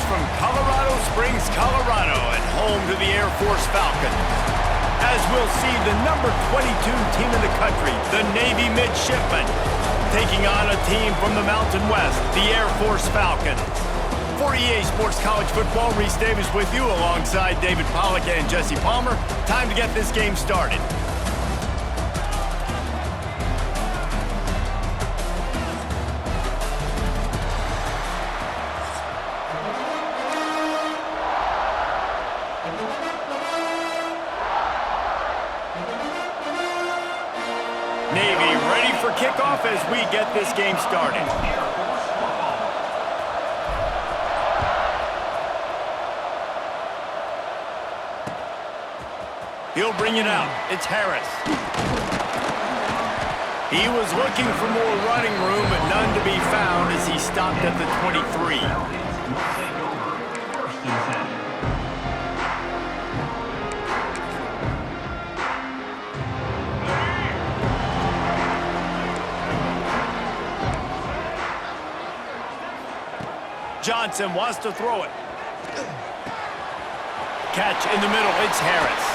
from Colorado Springs, Colorado, and home to the Air Force Falcons. As we'll see the number 22 team in the country, the Navy Midshipmen, taking on a team from the Mountain West, the Air Force Falcons. For EA Sports College Football, Reese Davis with you alongside David Pollack and Jesse Palmer. Time to get this game started. Navy ready for kickoff as we get this game started. He'll bring it out. It's Harris. He was looking for more running room, but none to be found as he stopped at the 23. Johnson wants to throw it. Catch in the middle. It's Harris.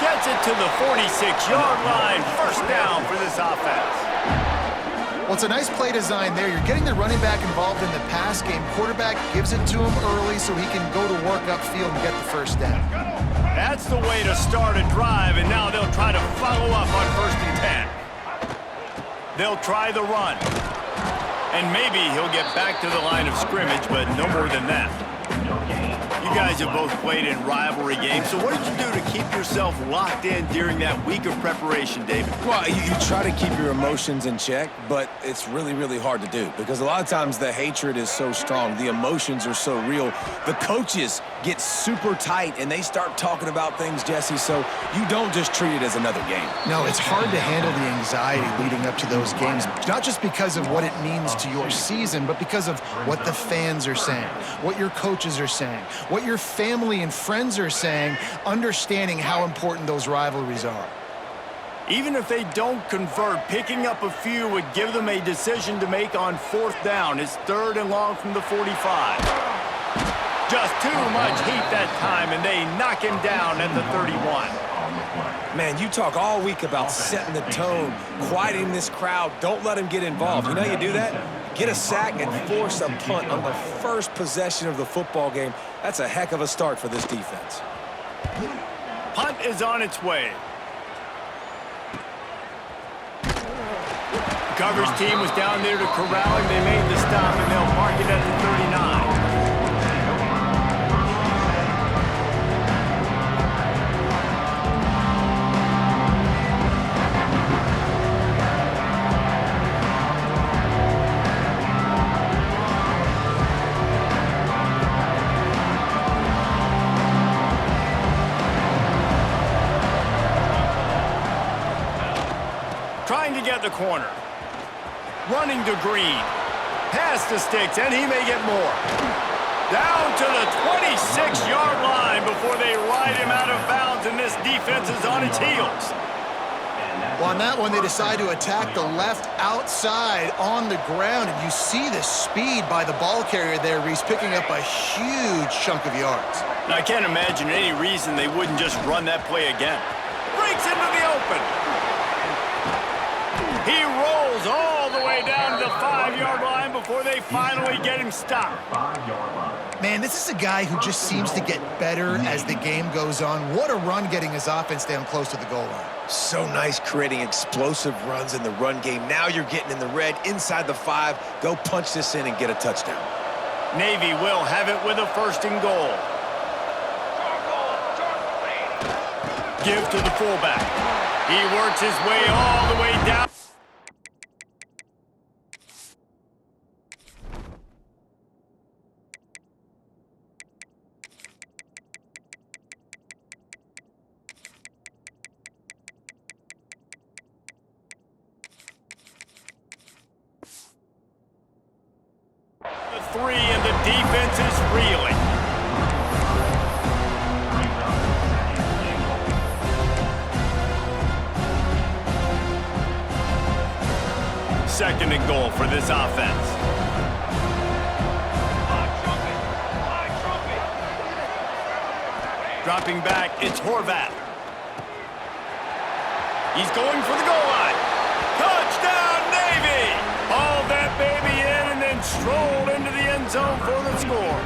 Gets it to the 46-yard line. First down for this offense. Well, it's a nice play design there. You're getting the running back involved in the pass game. Quarterback gives it to him early so he can go to work upfield and get the first down. That's the way to start a drive, and now they'll try to follow up on 1st and 10. They'll try the run. And maybe he'll get back to the line of scrimmage, but no more than that. You guys have both played in rivalry games, so what did you do to keep yourself locked in during that week of preparation, David? Well, you try to keep your emotions in check, but it's really, really hard to do because a lot of times the hatred is so strong, the emotions are so real. The coaches get super tight, and they start talking about things, Jesse, so you don't just treat it as another game. No, it's hard to handle the anxiety leading up to those games, not just because of what it means to your season, but because of what the fans are saying, what your coaches are saying, what your family and friends are saying, understanding how important those rivalries are. Even if they don't convert, picking up a few would give them a decision to make on 4th down. It's 3rd and long from the 45. Just too much heat that time, and they knock him down at the 31. Man, you talk all week about setting the tone, quieting this crowd. Don't let him get involved. You know how you do that? Get a sack and force a punt on the first possession of the football game. That's a heck of a start for this defense. Punt is on its way. The coverage team was down there to corral him. They made the stop, and they'll mark it at the 39. Trying to get the corner. Running to Green. Pass to Sticks, and he may get more. Down to the 26-yard line before they ride him out of bounds, and this defense is on its heels. Well, on that one, they decide to attack the left outside on the ground, and you see the speed by the ball carrier there, Reese, picking up a huge chunk of yards. Now, I can't imagine any reason they wouldn't just run that play again. Breaks into the open. He rolls all the way down to the 5-yard line before they finally get him stopped. Man, this is a guy who just seems to get better as the game goes on. What a run getting his offense down close to the goal line. So nice creating explosive runs in the run game. Now you're getting in the red inside the 5. Go punch this in and get a touchdown. Navy will have it with a 1st and goal. Give to the fullback. He works his way all the way down. The 3, and the defense is reeling. Second and goal for this offense. Dropping back, it's Horvath. He's going for the goal line. Touchdown, Navy! Hauled that baby in and then strolled into the end zone for the score.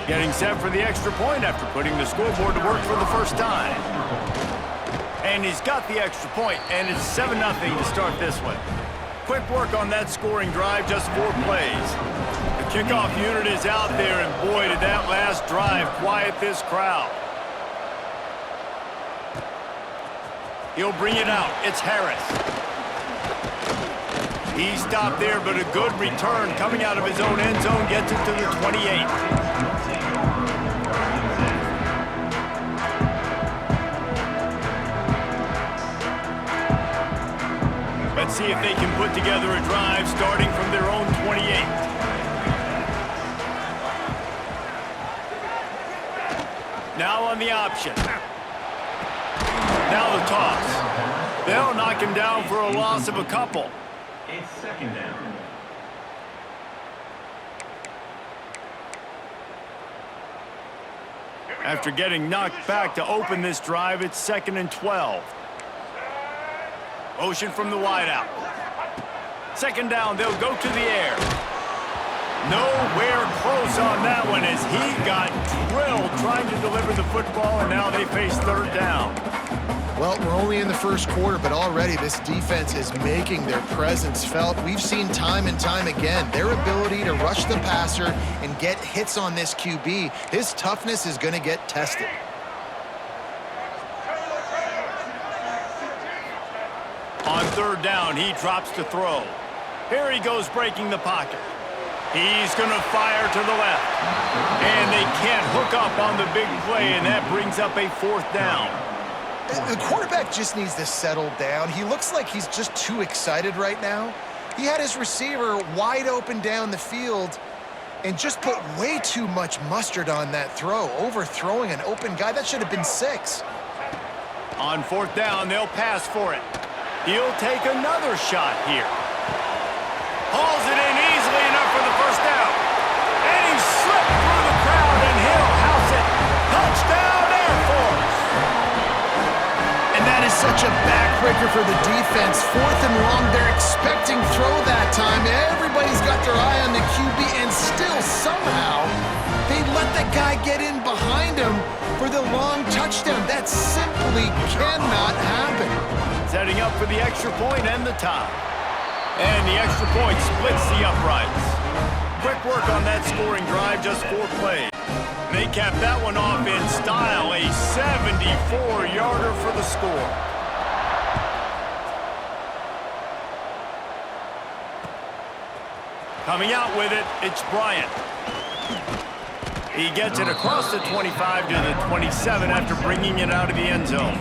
Getting set for the extra point after putting the scoreboard to work for the first time. And he's got the extra point, and it's 7-0 to start this one. Quick work on that scoring drive, just 4 plays. The kickoff unit is out there, and boy, did that last drive quiet this crowd. He'll bring it out. It's Harris. He stopped there, but a good return coming out of his own end zone gets it to the 28. Let's see if they can put together a drive starting from their own 28. Now on the option. Now the toss. They'll knock him down for a loss of a couple. It's second down. After getting knocked back to open this drive, it's 2nd and 12. Motion from the wideout. 2nd down, they'll go to the air. Nowhere close on that one as he got drilled trying to deliver the football, and now they face 3rd down. Well, we're only in the first quarter, but already this defense is making their presence felt. We've seen time and time again their ability to rush the passer and get hits on this QB. His toughness is going to get tested. On 3rd down, he drops to throw. Here he goes breaking the pocket. He's going to fire to the left. And they can't hook up on the big play, and that brings up a 4th down. The quarterback just needs to settle down. He looks like he's just too excited right now. He had his receiver wide open down the field and just put way too much mustard on that throw, overthrowing an open guy. That should have been 6. On 4th down, they'll pass for it. He'll take another shot here. Hauls it in easily enough for the 1st down. And he slipped through the crowd, and he'll house it. Touchdown, Air Force! And that is such a backbreaker for the defense. 4th and long, they're expecting throw that time. Everybody's got their eye on the QB, and still somehow they let the guy get in behind him for the long touchdown. That simply cannot happen. Setting up for the extra point and the tie. And the extra point splits the uprights. Quick work on that scoring drive, just 4 plays. They cap that one off in style, a 74-yarder for the score. Coming out with it, it's Bryant. He gets it across the 25 to the 27 after bringing it out of the end zone.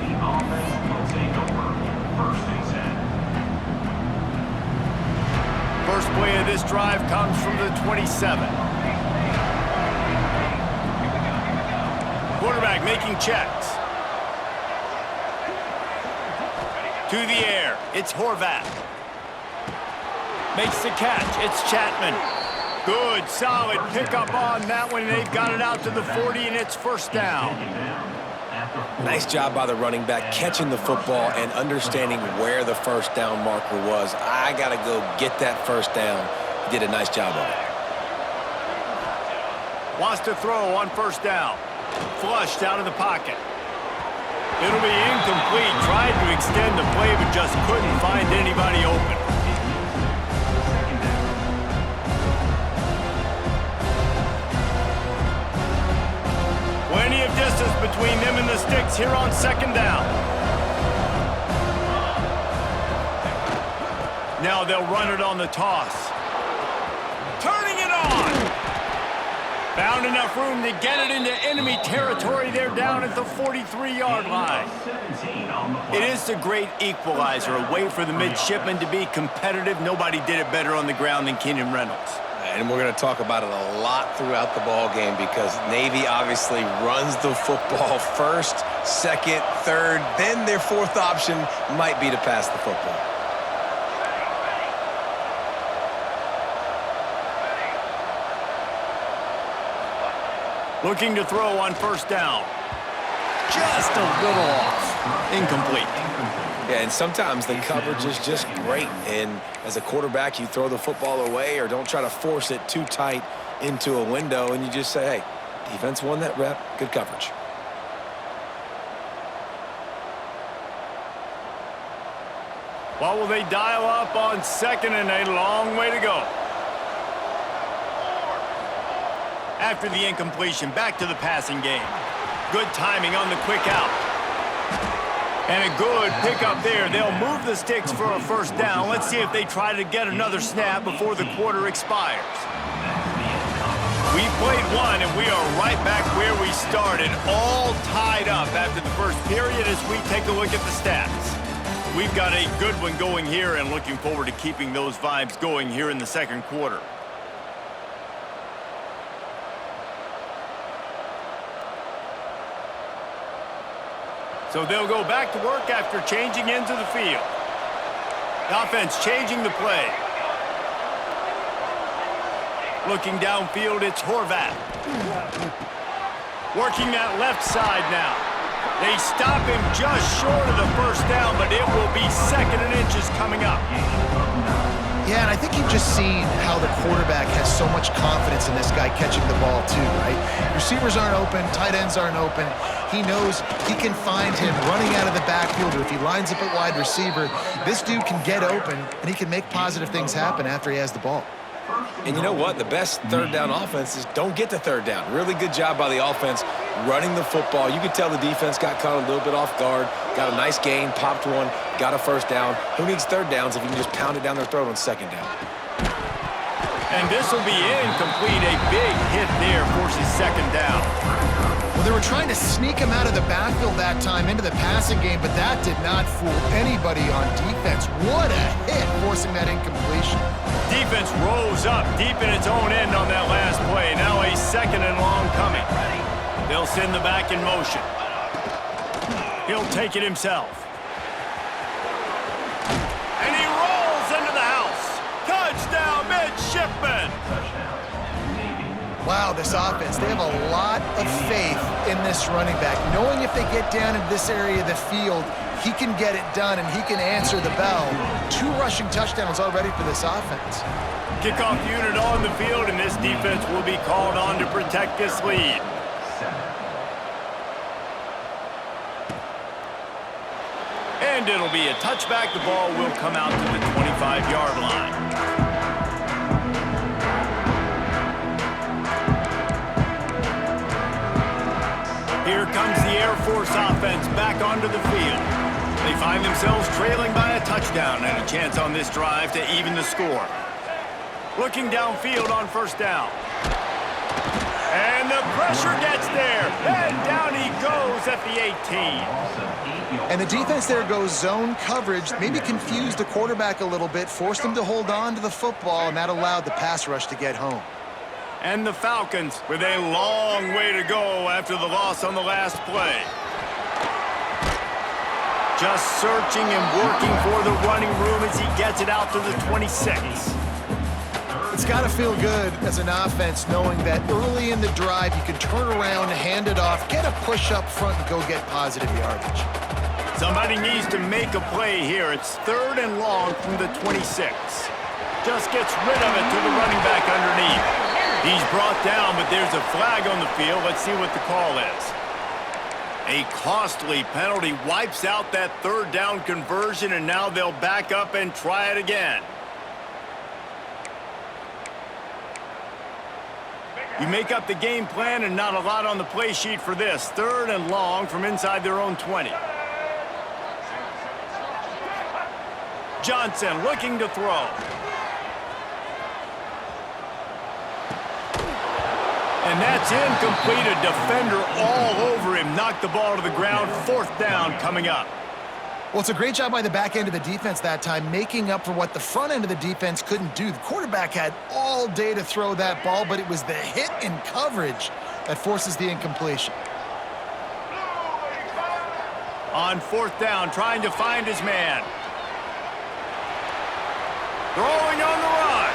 First play of this drive comes from the 27. Quarterback making checks. To the air, it's Horvath. Makes the catch, it's Chapman. Good, solid pickup on that one. They've got it out to the 40, and it's 1st down. Nice job by the running back, catching the football and understanding where the 1st down marker was. I got to go get that 1st down. He did a nice job of it. Wants to throw on 1st down. Flushed out of the pocket. It'll be incomplete. Tried to extend the play, but just couldn't find anybody open. Plenty of distance between them and the sticks here on 2nd down. Now they'll run it on the toss. Turning it on! Found enough room to get it into enemy territory. They're down at the 43-yard line. It is the great equalizer, a way for the midshipmen to be competitive. Nobody did it better on the ground than Keenan Reynolds. And we're going to talk about it a lot throughout the ball game because Navy obviously runs the football 1st, 2nd, 3rd, then their 4th option might be to pass the football. Looking to throw on 1st down. just a little off. Incomplete. Yeah, and sometimes the coverage is just great. And as a quarterback, you throw the football away or don't try to force it too tight into a window, and you just say, hey, defense won that rep, good coverage. What will they dial up on second and a long way to go? After the incompletion, back to the passing game. Good timing on the quick out. And a good pickup there. They'll move the sticks for a first down. Let's see if they try to get another snap before the quarter expires. We've played one, and we are right back where we started, all tied up after the first period as we take a look at the stats. We've got a good one going here and looking forward to keeping those vibes going here in the second quarter. So they'll go back to work after changing into the field. The offense changing the play. Looking downfield, it's Horvath. Working that left side now. They stop him just short of the first down, but it will be second and inches coming up. Yeah, and I think you've just seen how the quarterback has so much confidence in this guy catching the ball too, right? Receivers aren't open, tight ends aren't open. He knows he can find him running out of the backfield, or if he lines up at wide receiver, this dude can get open, and he can make positive things happen after he has the ball. And you know what? The best third down offense is don't get to third down. Really good job by the offense running the football. You could tell the defense got caught a little bit off guard, got a nice gain, popped one, got a first down. Who needs third downs if you can just pound it down their throat on second down? And this will be incomplete. A big hit there forces second down. Well, they were trying to sneak him out of the backfield that time into the passing game, but that did not fool anybody on defense. What a hit, forcing that incompletion. Defense rose up deep in its own end on that last play. Now a second and long coming. They'll send the back in motion. He'll take it himself. And he rolls into the house. Touchdown, midshipman. Wow, this offense, they have a lot of faith in this running back, knowing if they get down into this area of the field, he can get it done and he can answer the bell. 2 rushing touchdowns already for this offense. Kickoff unit on the field, and this defense will be called on to protect this lead. And it'll be a touchback. The ball will come out to the 25-yard line. Here comes the Air Force offense back onto the field. They find themselves trailing by a touchdown and a chance on this drive to even the score. Looking downfield on first down. And the pressure gets there. And down he goes at the 18. And the defense there goes zone coverage, maybe confused the quarterback a little bit, forced him to hold on to the football, and that allowed the pass rush to get home. And the Falcons with a long way to go after the loss on the last play. Just searching and working for the running room as he gets it out to the 26. It's got to feel good as an offense knowing that early in the drive you can turn around, hand it off, get a push up front, and go get positive yardage. Somebody needs to make a play here. It's third and long from the 26. Just gets rid of it to the running back underneath. He's brought down, but there's a flag on the field. Let's see what the call is. A costly penalty wipes out that third down conversion, and now they'll back up and try it again. You make up the game plan and not a lot on the play sheet for this. Third and long from inside their own 20. Johnson looking to throw. And that's incomplete. A defender all over him. Knocked the ball to the ground. Fourth down coming up. Well, it's a great job by the back end of the defense that time, making up for what the front end of the defense couldn't do. The quarterback had all day to throw that ball, but it was the hit and coverage that forces the incompletion. On fourth down, trying to find his man. Throwing on the run.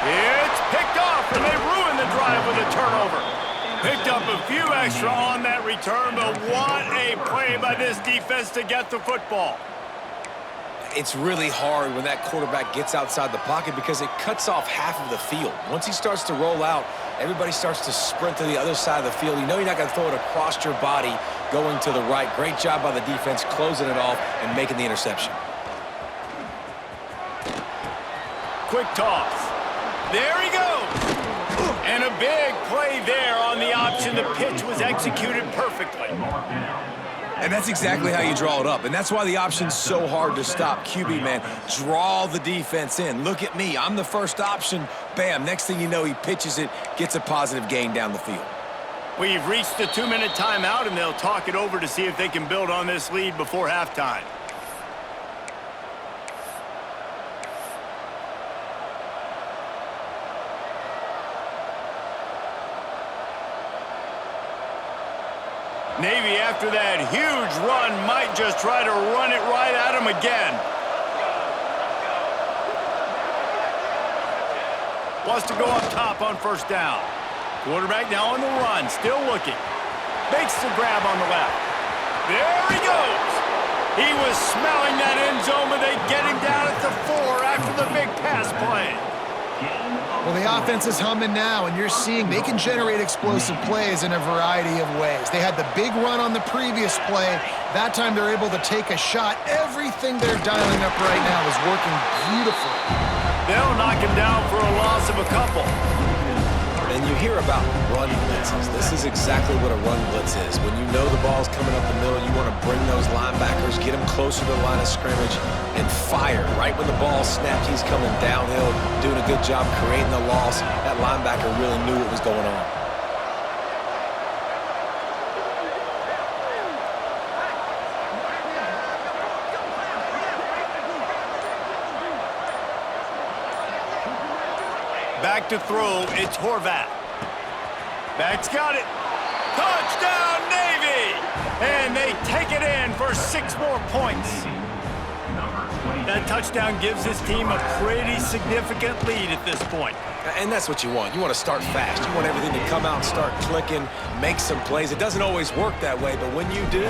It's picked off, and they ruin the drive with a turnover. Picked up a few extra on that return, but what a play by this defense to get the football. It's really hard when that quarterback gets outside the pocket because it cuts off half of the field. Once he starts to roll out, everybody starts to sprint to the other side of the field. You know you're not going to throw it across your body going to the right. Great job by the defense closing it off and making the interception. Quick toss. There he goes. And a big play there on the option. The pitch was executed perfectly. And that's exactly how you draw it up. And that's why the option's so hard to stop. QB, man, draw the defense in. Look at me. I'm the first option. Bam. Next thing you know, he pitches it, gets a positive gain down the field. We've reached the 2-minute timeout, and they'll talk it over to see if they can build on this lead before halftime. Navy, after that huge run, might just try to run it right at him again. Wants to go up top on first down. Quarterback now on the run, still looking. Makes the grab on the left. There he goes. He was smelling that end zone, but they get him down at the 4 after the big pass play. Well, the offense is humming now, and you're seeing they can generate explosive plays in a variety of ways. They had the big run on the previous play. That time they're able to take a shot. Everything they're dialing up right now is working beautifully. They'll knock him down for a loss of a couple. And you hear about run blitzes. This is exactly what a run blitz is. When you know the ball's coming up the middle, you want to bring those linebackers, get them closer to the line of scrimmage, and fire. Right when the ball snapped, he's coming downhill, doing a good job creating the loss. That linebacker really knew what was going on. Back to throw, it's Horvath. Back's got it. Touchdown, Navy! And they take it in for 6 more points. That touchdown gives this team a pretty significant lead at this point. And that's what you want. You want to start fast. You want everything to come out and start clicking, make some plays. It doesn't always work that way, but when you do,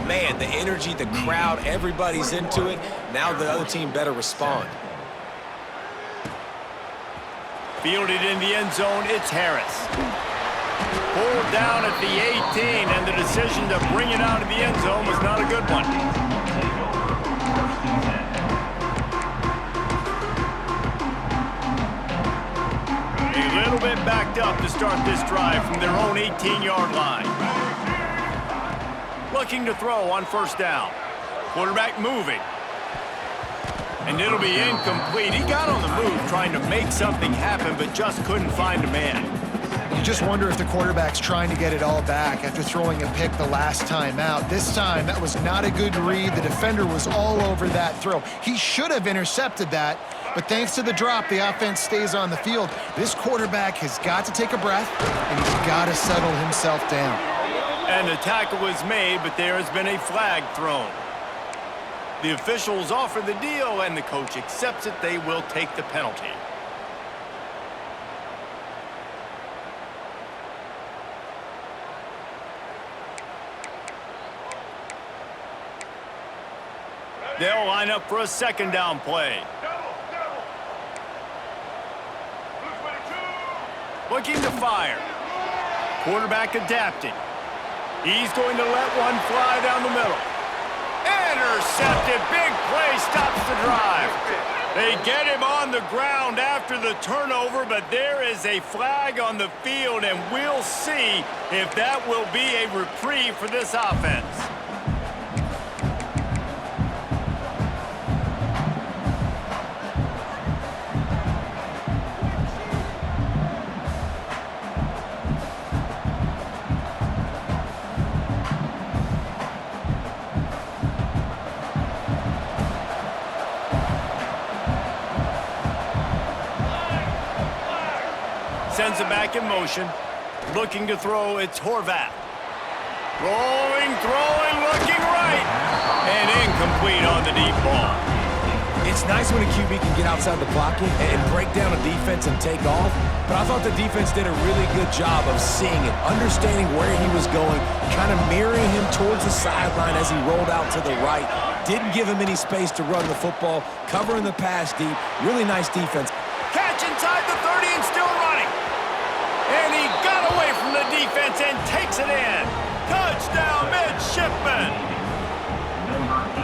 man, the energy, the crowd, everybody's into it. Now the other team better respond. Fielded in the end zone, it's Harris. Pulled down at the 18, and the decision to bring it out of the end zone was not a good one. A little bit backed up to start this drive from their own 18-yard line. Looking to throw on first down. Quarterback moving. And it'll be incomplete. He got on the move trying to make something happen, but just couldn't find a man. You just wonder if the quarterback's trying to get it all back after throwing a pick the last time out. This time, that was not a good read. The defender was all over that throw. He should have intercepted that, but thanks to the drop, the offense stays on the field. This quarterback has got to take a breath, and he's got to settle himself down. And the tackle was made, but there has been a flag thrown. The officials offer the deal, and the coach accepts it. They will take the penalty. They'll line up for a second down play. Looking to fire. Quarterback adapting. He's going to let one fly down the middle. Intercepted. Big play stops the drive. They get him on the ground after the turnover, but there is a flag on the field, and we'll see if that will be a reprieve for this offense. Sends it back in motion. Looking to throw, it's Horvath. Rolling, throwing, looking right. And incomplete on the deep ball. It's nice when a QB can get outside the pocket and break down a defense and take off, but I thought the defense did a really good job of seeing it, understanding where he was going, kind of mirroring him towards the sideline as he rolled out to the right. Didn't give him any space to run the football, covering the pass deep. Really nice defense. Catch inside the 30 and still running. And he got away from the defense and takes it in. Touchdown, Midshipman.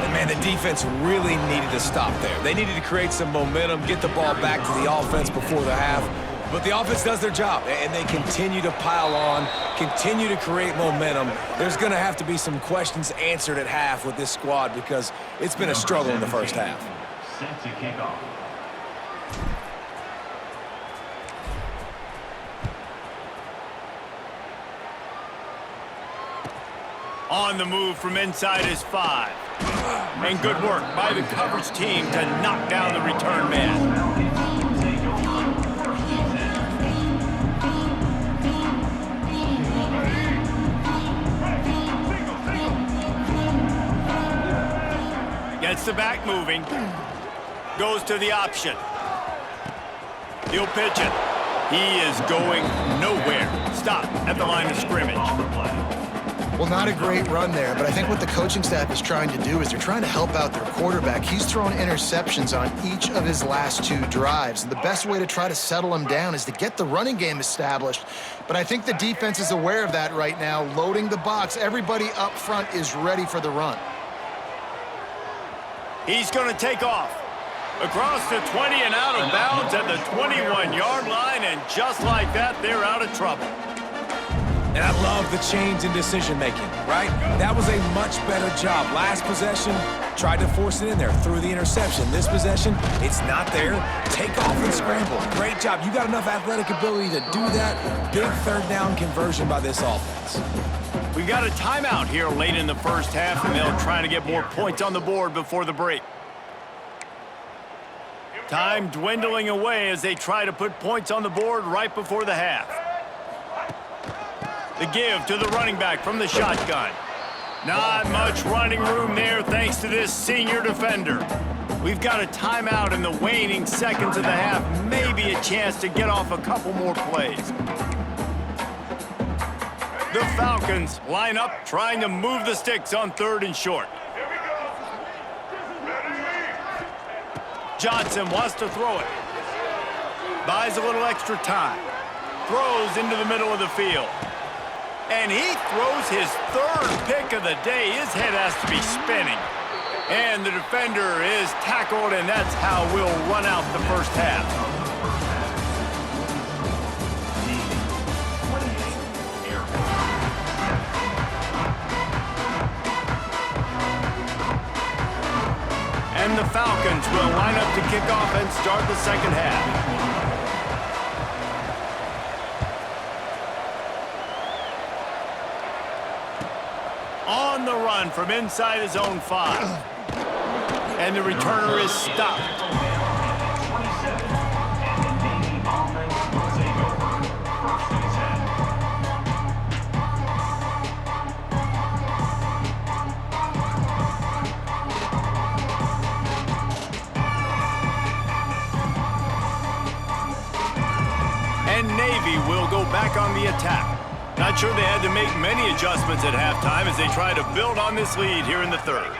And man, the defense really needed to stop there. They needed to create some momentum, get the ball back to the offense before the half. But the offense does their job, and they continue to pile on, continue to create momentum. There's going to have to be some questions answered at half with this squad because it's been a struggle in the first half. Set to kick off. On the move from inside his 5. And good work by the coverage team to knock down the return man. Gets the back moving. Goes to the option. He'll pitch it. He is going nowhere. Stop at the line of scrimmage. Well, not a great run there, but I think what the coaching staff is trying to do is they're trying to help out their quarterback. He's thrown interceptions on each of his last 2 drives, and the best way to try to settle him down is to get the running game established. But I think the defense is aware of that right now, loading the box. Everybody up front is ready for the run. He's going to take off. Across the 20 and out of bounds at the 21-yard line, and just like that, they're out of trouble. And I love the change in decision-making, right? That was a much better job. Last possession, tried to force it in there, threw the interception. This possession, it's not there. Take off and scramble. Great job. You got enough athletic ability to do that. Big third down conversion by this offense. We got a timeout here late in the first half, and they'll try to get more points on the board before the break. Time dwindling away as they try to put points on the board right before the half. The give to the running back from the shotgun. Not much running room there thanks to this senior defender. We've got a timeout in the waning seconds of the half. Maybe a chance to get off a couple more plays. The Falcons line up trying to move the sticks on 3rd and short. Johnson wants to throw it. Buys a little extra time. Throws into the middle of the field. And he throws his 3rd pick of the day. His head has to be spinning. And the defender is tackled, and that's how we'll run out the first half. And the Falcons will line up to kick off and start the second half. On the run from inside his own 5. And the returner is stopped. And Navy will go back on the attack. Not sure they had to make many adjustments at halftime as they try to build on this lead here in the 3rd.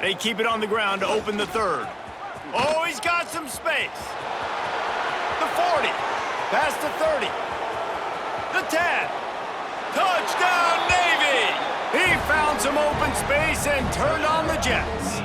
They keep it on the ground to open the 3rd. Oh, he's got some space. The 40, past the 30, the 10. Touchdown, Navy! He found some open space and turned on the Jets.